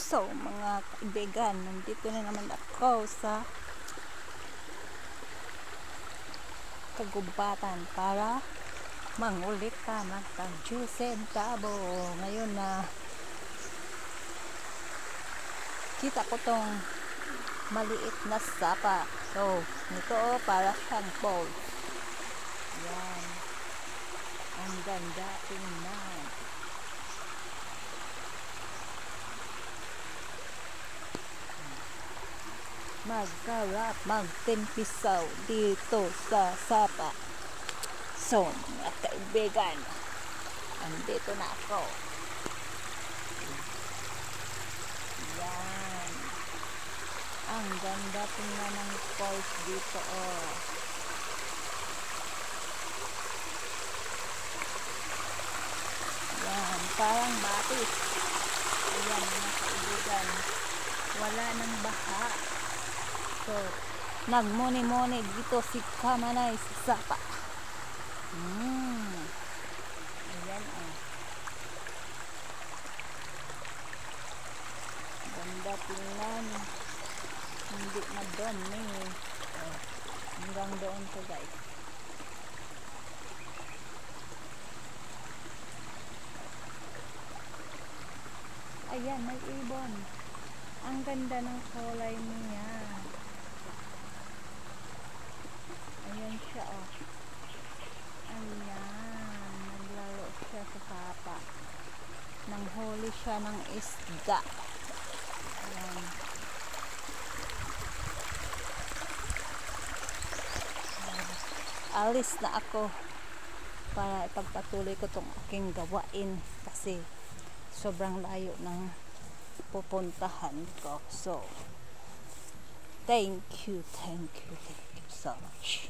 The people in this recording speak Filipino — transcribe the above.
So mga kaibigan, nandito na naman ako sa kagubatan para mangulit ka ng tag-10 ngayon na kita ko tong maliit na sapa. So ito para siyang bowl. Yan, ang ganda tingnan. Masarap magtimpisaw dito sa sapa. So mga kaibigan, andito na ako. Yan, ang ganda tingnan ng falls dito. Yan, parang batis. Ayan mga kaibigan, wala nang baha. So, nagmoni-moni dito si Kamanay sa sapa. Ayan ganda tingnan. Hindi madami. Hanggang doon to guys. Ayan, may ibon. Ang ganda ng kulay niya. Ayan siya Ayan, naglaro siya sa sapa. Nanghuli siya ng isda. Ayan. Alis na ako para ipagpatuloy ko tong aking gawain kasi sobrang layo ng pupuntahan ko. So thank you so much.